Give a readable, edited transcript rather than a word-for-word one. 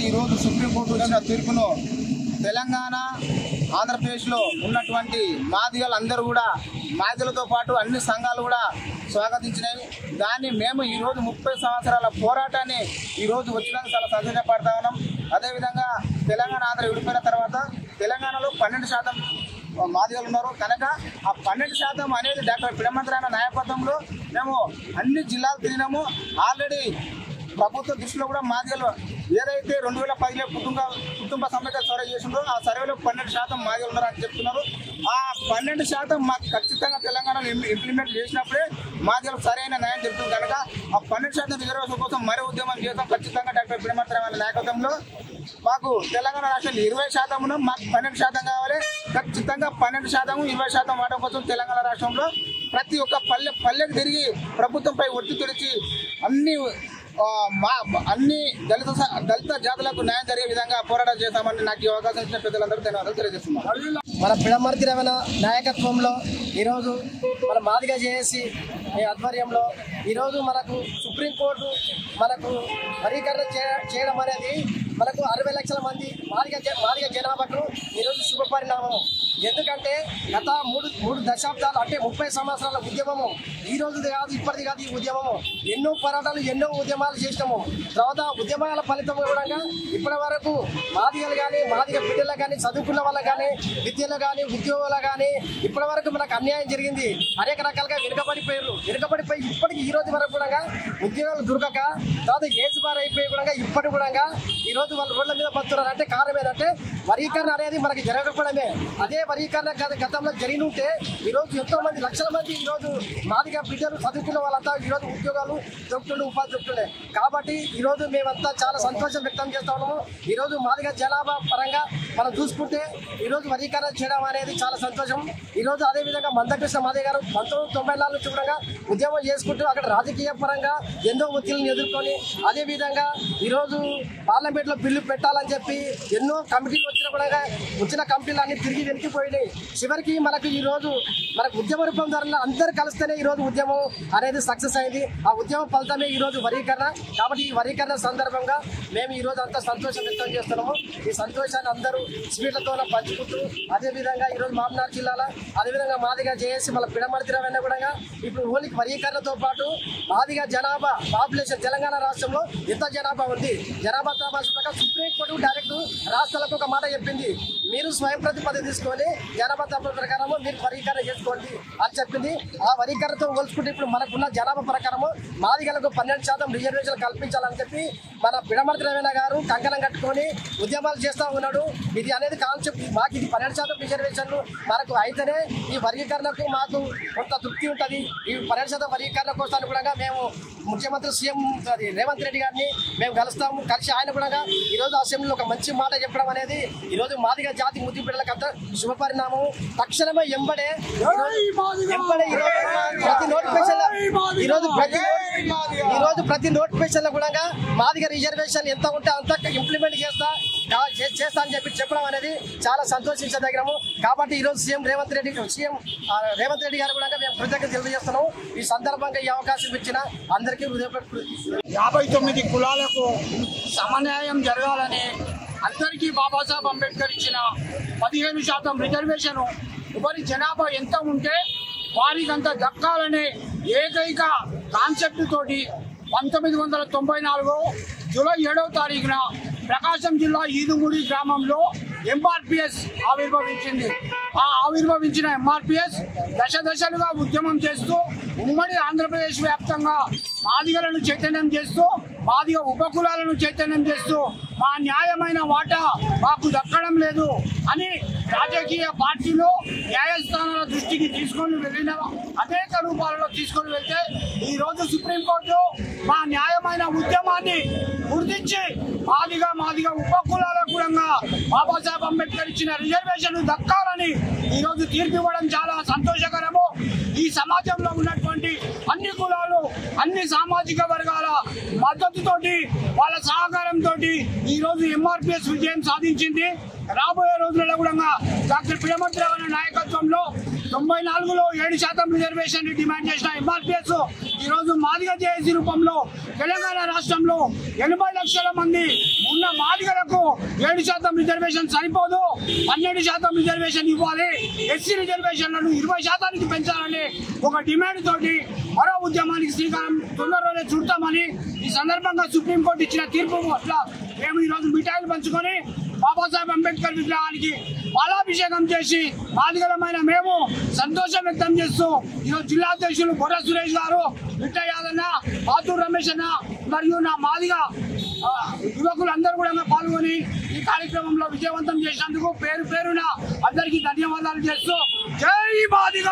ఈరోజు సుప్రీంకోర్టు ఇచ్చిన తీర్పును తెలంగాణ ఆంధ్రప్రదేశ్లో ఉన్నటువంటి మాదిగలందరూ కూడా మాదిగలతో పాటు అన్ని సంఘాలు కూడా స్వాగతించినాయి. దాన్ని మేము ఈరోజు 30 సంవత్సరాల పోరాటాన్ని ఈరోజు వచ్చినందుకు చాలా సంతోషపడతా ఉన్నాం. అదేవిధంగా తెలంగాణ ఆంధ్ర విడిపోయిన తర్వాత తెలంగాణలో 12% మాదిగలు ఉన్నారు కనుక ఆ 12% అనేది డాక్టర్ పిడమర్తి నాయకత్వంలో మేము అన్ని జిల్లాలు తిరిగినాము. ఆల్రెడీ ప్రభుత్వ దృష్టిలో కూడా మాదిగలు ఏదైతే 2010లో కుటుంబ సమేత సర్వే చేసిందో ఆ సర్వేలో 12% మాదిగలు ఉన్నారని చెప్తున్నారు. ఆ 12% మాకు ఖచ్చితంగా తెలంగాణలో ఇంప్లిమెంట్ చేసినప్పుడే మాదిగలకు సరైన న్యాయం జరుగుతుంది కనుక ఆ 12% రిజర్వేషన్ కోసం మరో ఉద్యమం చేస్తాం. ఖచ్చితంగా డాక్టర్ పిడమర్తి నాయకత్వంలో మాకు తెలంగాణ రాష్ట్రంలో 20% మాకు 12% కావాలి. ఖచ్చితంగా 12% 20% వాడడం కోసం తెలంగాణ రాష్ట్రంలో ప్రతి ఒక్క పల్లెకు తిరిగి ప్రభుత్వంపై ఒత్తిడి తెరిచి అన్ని దళిత జాతులకు న్యాయం జరిగే విధంగా పోరాటం చేస్తామని నాకు ఈ అవకాశం ఇచ్చిన పెద్దలందరూ ధన్యవాదాలు తెలియజేస్తున్నాను. మన పిడమర్తి రమణ నాయకత్వంలో ఈరోజు మన మాదిగ జేఏసీ ఆధ్వర్యంలో ఈరోజు మనకు సుప్రీంకోర్టు మనకు వర్గీకరణ చేయడం అనేది మనకు 60 లక్షల మంది మాదిగ జనాభాకు ఈరోజు శుభ పరిణామము. ఎందుకంటే గత మూడు దశాబ్దాలు అంటే 30 సంవత్సరాల ఉద్యమము ఈ రోజుది కాదు, ఇప్పటిది కాదు. ఈ ఉద్యమము ఎన్నో పోరాటాలు ఎన్నో ఉద్యమాలు చేసినాము. తర్వాత ఉద్యమాల ఫలితం కూడా ఇప్పటి వరకు మాదిగలు కానీ మాదిగ బిడ్డలకు కానీ చదువుకున్న వాళ్ళకు కానీ విద్యలో కానీ ఉద్యోగాలు కానీ ఇప్పటి వరకు మనకు అన్యాయం జరిగింది. అనేక రకాలుగా వెనుకబడిపోయి ఇప్పటికి ఈ రోజు వరకు కూడా ఉద్యోగాలు దొరకక తర్వాత ఏజ్ బార్ అయిపోయి కూడా ఇప్పటి కూడా ఈరోజు వాళ్ళు రోడ్ల మీద పడుతున్నారు. అంటే కారణం ఏంటంటే వర్గీకరణ అనేది మనకి జరగకపోవడమే. అదే వర్గీకరణ గతంలో జరిగి ఉంటే ఈరోజు ఎంతో మంది లక్షల మంది ఈరోజు మాదిగ బిడ్డలు చదువుకున్న వాళ్ళంతా ఈరోజు ఉద్యోగాలు దొరుకుతుండే, ఉపాధి దొరుకుతుండే. కాబట్టి ఈరోజు మేమంతా చాలా సంతోషం వ్యక్తం చేస్తా ఉన్నాము. ఈరోజు మాదిగ జనాభా పరంగా మనం చూసుకుంటే ఈరోజు వర్గీకరణ చేయడం అనేది చాలా సంతోషం. ఈరోజు అదేవిధంగా మందకృష్ణ మాదిగ గారు 1994 నుంచి కూడా ఉద్యమం చేసుకుంటూ అక్కడ రాజకీయ పరంగా ఎన్నో ఒత్తిళ్లను ఎదుర్కొని అదేవిధంగా ఈరోజు పార్లమెంట్లో బిల్లు పెట్టాలని చెప్పి ఎన్నో కమిటీలు వచ్చిన కమిటీలు అన్ని తిరిగి వెనక్కిపోయినాయి. చివరికి మనకు ఈరోజు మనకు ఉద్యమ రూపం ద్వారా అందరు కలిస్తేనే ఈరోజు ఉద్యమం అనేది సక్సెస్ అయింది. ఆ ఉద్యమం ఫలితమే ఈరోజు వర్గీకరణ. కాబట్టి ఈ వర్గీకరణ సందర్భంగా మేము ఈరోజు అంతా సంతోషం వ్యక్తం చేస్తున్నాము. ఈ సంతోషాన్ని అందరూ స్వీట్లతో పంచుకుంటూ అదేవిధంగా ఈరోజు మామనార్ జిల్లాలో అదేవిధంగా మాదిగ జేఏసీ మన పిడమర్తి రమణ కూడా ఇప్పుడు ఓన్లీ వర్గీకరణతో పాటు మాదిగ జనాభా పాపులేషన్ తెలంగాణ రాష్ట్రంలో ఎంత జనాభా ఉంది, జనాభా ప్రకారం సుప్రీంకోర్టు డైరెక్ట్ రాష్ట్రాలకు ఒక మాట చెప్పింది, మీరు స్వయం ప్రతిపత్తి తీసుకొని జనాభా ప్రకారము మీరు వర్గీకరణ చేసుకోండి అని చెప్పింది. ఆ వర్గీకరణతో పోల్చుకుంటే ఇప్పుడు మనకున్న జనాభా ప్రకారము మాదిగలకు 12% రిజర్వేషన్లు కల్పించాలని చెప్పి మన పిడమర్తి రమణ గారు కంకణం కట్టుకొని ఉద్యమాలు చేస్తూ ఉన్నాడు. ఇది అనేది కాన్సెప్ట్. మాకు ఇది 12% రిజర్వేషన్లు మనకు అయితేనే ఈ వర్గీకరణకు మాకు కొంత తృప్తి ఉంటుంది. ఈ 12% వర్గీకరణ కోసాన్ని కూడా మేము ముఖ్యమంత్రి సీఎం రేవంత్ రెడ్డి గారిని మేము కలుస్తాము. కలిసి ఆయన కూడా ఈరోజు అసెంబ్లీలో ఒక మంచి మాట చెప్పడం అనేది ఈరోజు మాదిగ జాతి ముద్దు బిడ్డలకు అంత శుభ పరిణామం. తక్షణమే ఎంబడే ప్రతి నోటిఫికేషన్లో కూడా మాదిగ రిజర్వేషన్ ఎంత ఉంటే అంత ఇంప్లిమెంట్ చేస్తా అని చెప్పి చెప్పడం అనేది చాలా సంతోషించదగినము. కాబట్టి ఈరోజు సీఎం రేవంత్ రెడ్డి గారు కూడా మేము కృతజ్ఞతలు తెలియజేస్తున్నాము. ఈ సందర్భంగా ఈ అవకాశం ఇచ్చిన అందరికీ 59 కులాలకు సమన్యాయం జరగాలని అందరికీ బాబాసాహెబ్ అంబేద్కర్ ఇచ్చిన 15% రిజర్వేషన్ ఎవరి జనాభా ఎంత ఉంటే వారికంత దక్కాలనే ఏకైక కాన్సెప్ట్ తోటి 1994 జూలై 7వ తారీఖున ప్రకాశం జిల్లా ఈదుమూడి గ్రామంలో ఎంఆర్పిఎస్ ఆవిర్భవించింది. ఆ ఆవిర్భవించిన ఎంఆర్పిఎస్ దశలుగా ఉద్యమం చేస్తూ ఉమ్మడి ఆంధ్రప్రదేశ్ వ్యాప్తంగా మాదిగలను చైతన్యం చేస్తూ మాదిగ ఉపకులాలను చైతన్యం చేస్తూ మా న్యాయమైన వాటా మాకు దక్కడం లేదు అని రాజకీయ పార్టీలు న్యాయస్థానాల దృష్టికి తీసుకొని వెళ్ళిన అనేక రూపాలలో తీసుకొని వెళ్తే ఈరోజు సుప్రీంకోర్టు మా న్యాయమైన ఉద్యమాన్ని గుర్తించి మాదిగ ఉపకులాలకు కూడా బాబాసాహెబ్ అంబేద్కర్ ఇచ్చిన రిజర్వేషన్ దక్కాలని ఈరోజు తీర్పు ఇవ్వడం చాలా సంతోషకరము. ఈ సమాజంలో ఉన్నటువంటి అన్ని కులాలు అన్ని సామాజిక వర్గాల మద్దతుతోటి వాళ్ళ సహకారంతో ఈరోజు ఎంఆర్పిఎస్ విజయం సాధించింది. రాబోయే రోజులలో కూడా డాక్టర్ పిడమర్తి రమణ నాయకత్వంలో 94లో 7% రిజర్వేషన్ డిమాండ్ చేసిన ఎంఆర్పిఎస్ ఈరోజు మాదిగ జేఏసీ రూపంలో తెలంగాణ రాష్ట్రంలో 80 లక్షల మంది ఉన్న మాదిగలకు 7% రిజర్వేషన్ సరిపోదు, 12% రిజర్వేషన్ ఇవ్వాలి, ఎస్సీ రిజర్వేషన్లను 20% పెంచాలని ఒక డిమాండ్ తోటి మరో ఉద్యమానికి శ్రీకారం తొందరలోనే చుడతామని ఈ సందర్భంగా సుప్రీంకోర్టు ఇచ్చిన తీర్పు పట్ల మేము ఈరోజు మిఠాయిలు పంచుకొని బాబాసాహెబ్ అంబేద్కర్ విగ్రహానికి పాలాభిషేకం చేసి మాదిగలమైన మేము సంతోషం వ్యక్తం చేస్తూ ఈరోజు జిల్లా అధ్యక్షులు బొర్ర సురేష్ గారు, మిట్ట యాదన్న, పాతూరు రమేష్ అన్న మరియు నా మాదిగ యువకులందరూ కూడా పాల్గొని ఈ కార్యక్రమంలో విజయవంతం చేసినందుకు పేరు పేరున అందరికీ ధన్యవాదాలు చేస్తూ జై మాదిగ.